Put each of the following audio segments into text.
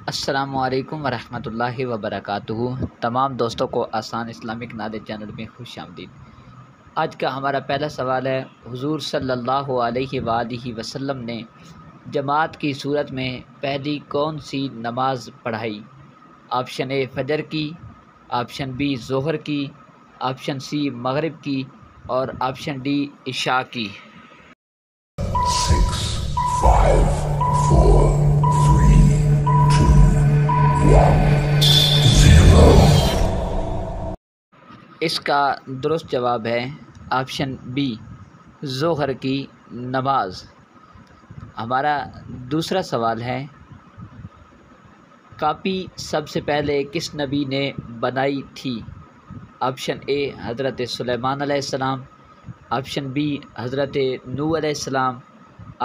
السلام علیکم ورحمۃ اللہ وبرکاتہ۔ تمام دوستوں کو آسان اسلامک نالج چینل میں خوش آمدید۔ آج کا ہمارا پہلا سوال ہے، حضور صلی اللہ علیہ وآلہ وسلم نے جماعت کی صورت میں پہلی کون سی نماز پڑھائی؟ آپشن اے فجر کی، آپشن بی ظہر کی، آپشن سی مغرب کی اور آپشن ڈی عشاء کی۔ 6, 5, 4, 3, 2, 1, 0۔ اس کا درست جواب ہے آپشن بی ظہر کی نماز۔ ہمارا دوسرا سوال ہے، کاپی سب سے پہلے کس نبی نے بنائی تھی؟ آپشن اے حضرت سلیمان علیہ السلام، آپشن بی حضرت نوح علیہ السلام،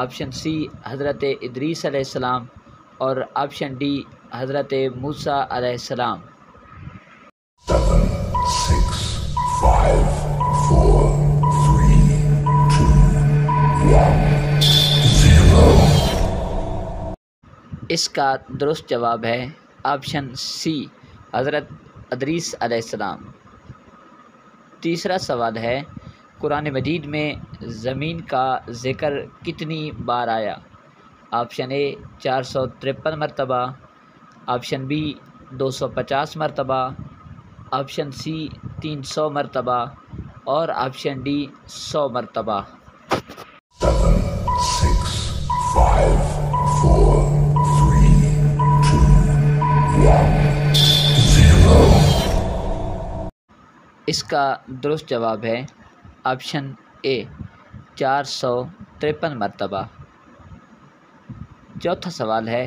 آپشن سی حضرت ادریس علیہ السلام اور آپشن ڈی حضرت موسیٰ علیہ السلام۔ 7, 6, 5, 4, 3, 2, 1, 0۔ اس کا درست جواب ہے آپشن سی حضرت ادریس علیہ السلام۔ تیسرا سوال ہے، قرآن مجید میں زمین کا ذکر کتنی بار آیا؟ آپشن اے 453 مرتبہ، آپشن بی 250 مرتبہ، آپشن سی 300 مرتبہ اور آپشن ڈی 100 مرتبہ۔ 7, 6, 5, 4, 3, 2, 1, 0۔ اس کا درست جواب ہے آپشن اے 453 مرتبہ۔ چوتھا سوال ہے،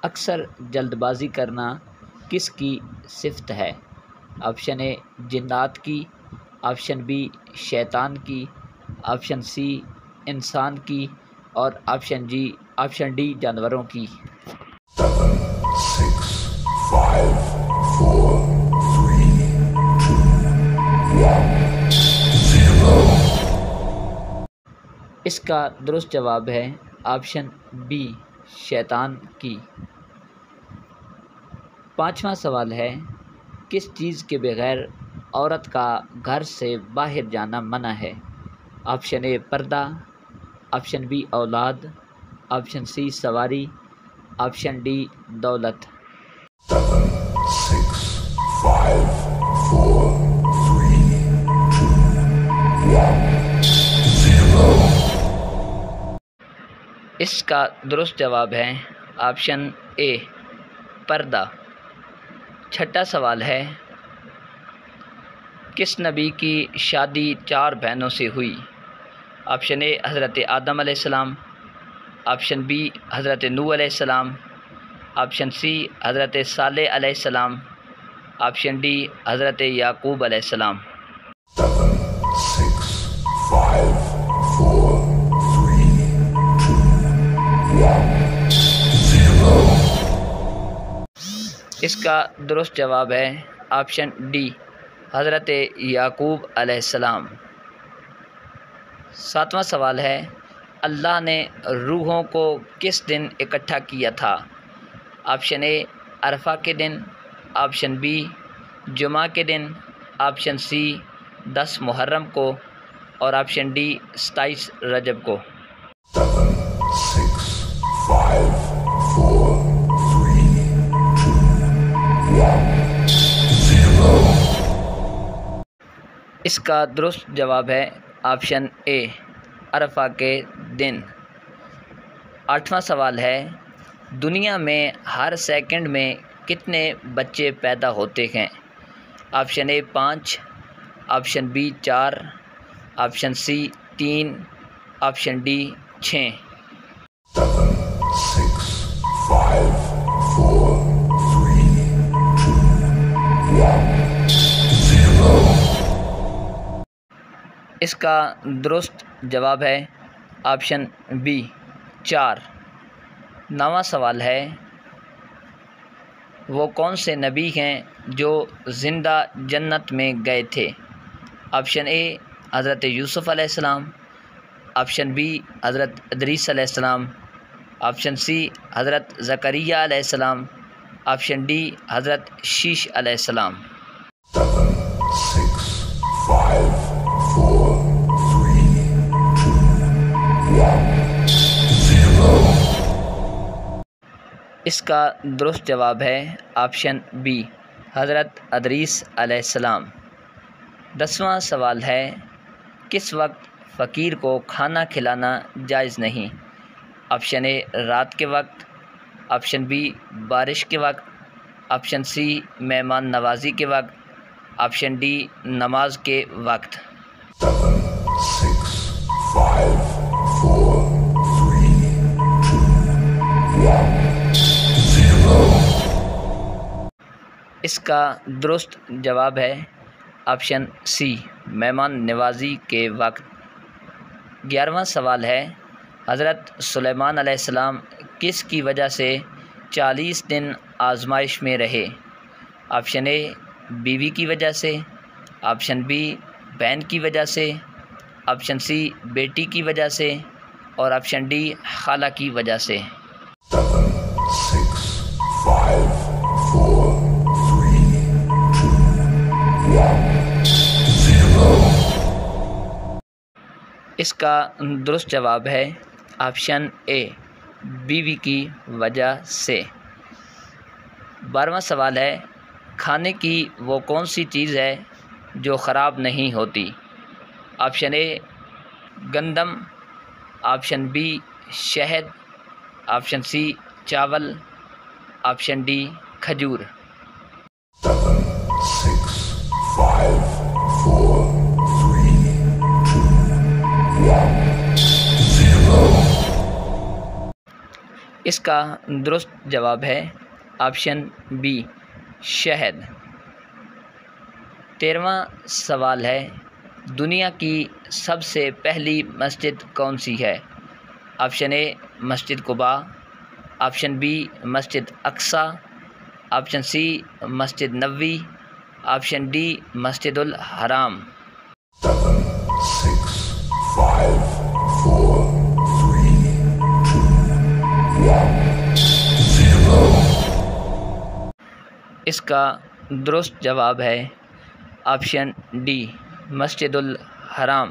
اکثر جلد بازی کرنا کس کی صفت ہے؟ آپشن اے جنات کی، آپشن بی شیطان کی، آپشن سی انسان کی اور آپشن ڈی جانوروں کی۔ 7, 6, 5, 4, 3, 2, 1, 0۔ اس کا درست جواب ہے آپشن بی شیطان کی۔ پانچواں سوال ہے، کس چیز کے بغیر عورت کا گھر سے باہر جانا منع ہے؟ آپشن اے پردہ، آپشن بی اولاد، آپشن سی سواری، آپشن ڈی دولت۔ 7, 6, 5, 4, 3, 2, 1, 0۔ اس کا درست جواب ہے آپشن اے پردہ۔ چھٹا سوال ہے، کس نبی کی شادی 4 بہنوں سے ہوئی؟ آپشن اے حضرت آدم علیہ السلام، آپشن بی حضرت نوح علیہ السلام، آپشن سی حضرت صالح علیہ السلام، آپشن ڈی حضرت یعقوب علیہ السلام۔ 7, 6, 5, 4, 3, 2, 1, 0۔ اس کا درست جواب ہے آپشن ڈی حضرت یعقوب علیہ السلام۔ ساتواں سوال ہے، اللہ نے روحوں کو کس دن اکٹھا کیا تھا؟ آپشن اے عرفہ کے دن، آپشن بی جمعہ کے دن، آپشن سی 10 محرم کو اور آپشن ڈی 27 رجب کو۔ 7, 6, 5, 4, 3, 2, 1, 0۔ اس کا درست جواب ہے آپشن اے عرفہ کے دن۔ آٹھواں سوال ہے، دنیا میں ہر سیکنڈ میں کتنے بچے پیدا ہوتے ہیں؟ Option A 5، option B 4، option C 3، option D 6۔ 7, 6, 5, 4, 3, 2, 1, 0۔ اس کا درست جواب ہے آپشن بی 4۔ نواں سوال ہے، وہ کون سے نبی ہیں جو زندہ جنت میں گئے تھے؟ آپشن اے حضرت یوسف علیہ السلام، آپشن بی حضرت ادریس علیہ السلام، آپشن سی حضرت زکریا علیہ السلام، آپشن ڈی حضرت شیش علیہ السلام۔ 7, 6, 5, 4, 3, 2, 1, 0. اس کا درست جواب ہے آپشن بی حضرت ادریس علیہ السلام۔ 10واں سوال ہے، کس وقت فقیر کو کھانا کھلانا جائز نہیں؟ آپشن اے رات کے وقت، آپشن بی بارش کے وقت، آپشن سی مہمان نوازی کے وقت، آپشن ڈی نماز کے وقت۔ 7, 6, 5, 4, 3, 2, 1, 0. اس کا درست جواب ہے آپشن سی مہمان نوازی کے وقت۔ 11واں سوال ہے، حضرت سلیمان علیہ السلام کس کی وجہ سے 40 دن آزمائش میں رہے؟ آپشن اے بیوی کی وجہ سے، آپشن بی بہن کی وجہ سے، آپشن سی بیٹی کی وجہ سے، اور آپشن ڈی خالہ کی وجہ سے۔ 7, 6, 5, 4, 3, 2, 1, 0. اس کا درست جواب ہے آپشن اے بیوی کی وجہ سے۔ 12واں سوال ہے، کھانے کی وہ کون سی چیز ہے جو خراب نہیں ہوتی؟ آپشن اے گندم، آپشن بی شہد، آپشن سی چاول، آپشن ڈی کھجور۔ 7, 6, 5, 4, 3, 2, 1, 0. اس کا درست جواب ہے آپشن بی شہد۔ 13واں سوال ہے، دنیا کی سب سے پہلی مسجد کون سی ہے؟ آپشن اے مسجد قباء، آپشن بی مسجد اقصی، option C Masjid Nabawi, option D مسجد الحرام۔ 7, 6, 5, 4, 3, 2, 1, 0. اس کا درست جواب ہے آپشن ڈی مسجد الحرام۔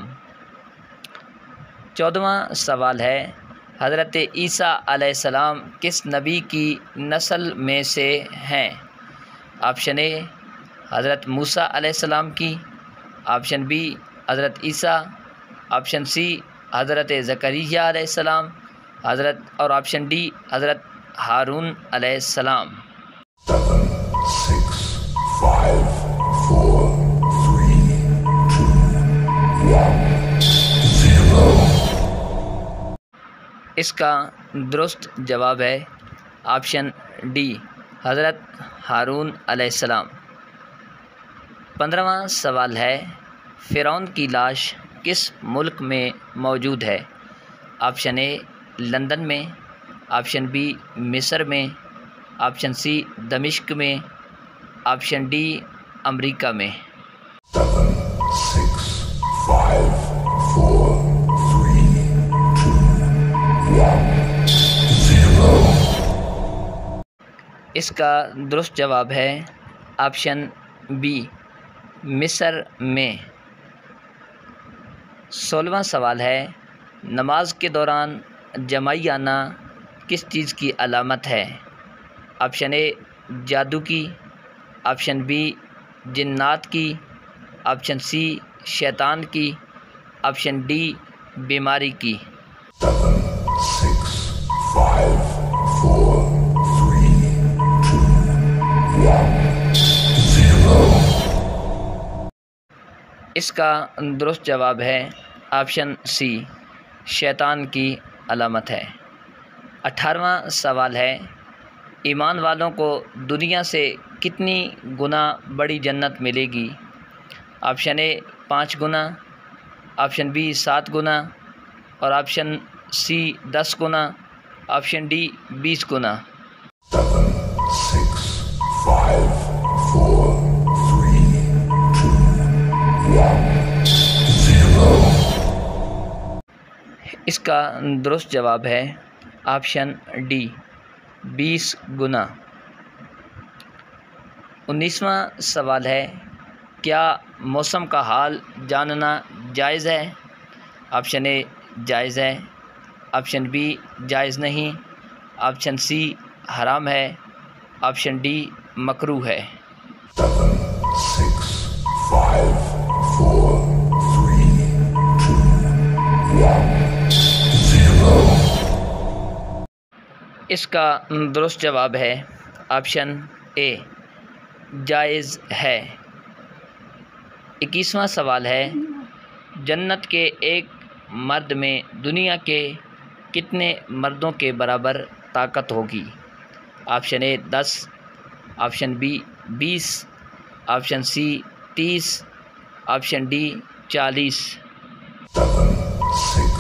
14واں سوال ہے، حضرت عیسیٰ علیہ السلام کس نبی کی نسل میں سے ہیں؟ آپشن اے حضرت موسیٰ علیہ السلام کی، آپشن بی حضرت عیسیٰ، آپشن سی حضرت زکریا علیہ السلام، اور آپشن ڈی حضرت ہارون علیہ السلام۔ 7, 6, 5, 4, 3, 2, 1, 0. اس کا درست جواب ہے آپشن ڈی حضرت ہارون علیہ السلام۔ 15واں سوال ہے، فرعون کی لاش کس ملک میں موجود ہے؟ آپشن اے لندن میں، آپشن بی مصر میں، آپشن سی دمشق میں، آپشن ڈی امریکہ میں۔ 7, 6, 5, 4, 3, 2, 1, 0. اس کا درست جواب ہے آپشن بی مصر میں۔ 16واں سوال ہے، نماز کے دوران جمائی آنا کس چیز کی علامت ہے؟ آپشن اے جادو کی، آپشن بی جنات کی، آپشن سی شیطان کی، آپشن ڈی بیماری کی۔ 7, 6, 5, 4, 3, 2, 1, 0. اس کا درست جواب ہے آپشن سی شیطان کی علامت ہے۔ 18واں سوال ہے، ایمان والوں کو دنیا سے کتنی گنا بڑی جنت ملے گی؟ آپشن اے 5 گنا، آپشن بی 7 گنا، اور آپشن سی 10 گنا، آپشن ڈی 20 گنا۔ 7, 6, 5, 4, 3, 2, 1, 0. اس کا درست جواب ہے آپشن ڈی 20 گنا۔ 19واں سوال ہے، کیا موسم کا حال جاننا جائز ہے؟ آپشن اے جائز ہے، آپشن بی جائز نہیں، آپشن سی حرام ہے، آپشن ڈی مکروہ ہے۔ 7, 6, 5, 4, 3, 2, 1, 0. اس کا درست جواب ہے آپشن اے جائز ہے۔ 21واں سوال ہے، جنت کے ایک مرد میں دنیا کے کتنے مردوں کے برابر طاقت ہوگی؟ Option A 10، option B 20، option C 30، option D 40۔ 7, 6,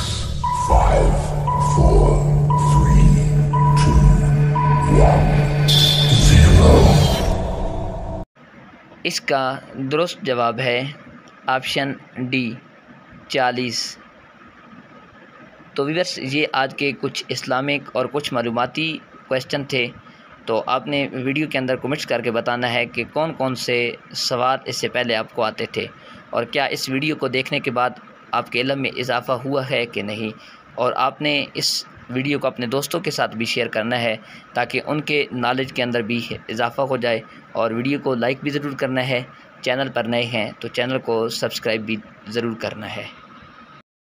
5, 4, 3, 2, 1, 0. اس کا درست جواب ہے آپشن ڈی 40۔ تو ویورس، یہ آج کے کچھ اسلامک اور کچھ معلوماتی کویسچن تھے۔ تو آپ نے ویڈیو کے اندر کمنٹس کر کے بتانا ہے کہ کون کون سے سوال اس سے پہلے آپ کو آتے تھے، اور کیا اس ویڈیو کو دیکھنے کے بعد آپ کے علم میں اضافہ ہوا ہے کہ نہیں، اور آپ نے اس ویڈیو کو اپنے دوستوں کے ساتھ بھی شیئر کرنا ہے تاکہ ان کے نالج کے اندر بھی اضافہ ہو جائے، اور ویڈیو کو لائک بھی ضرور کرنا ہے۔ چینل پر نئے ہیں تو چینل کو سبسکرائب بھی ضرور کرنا ہے۔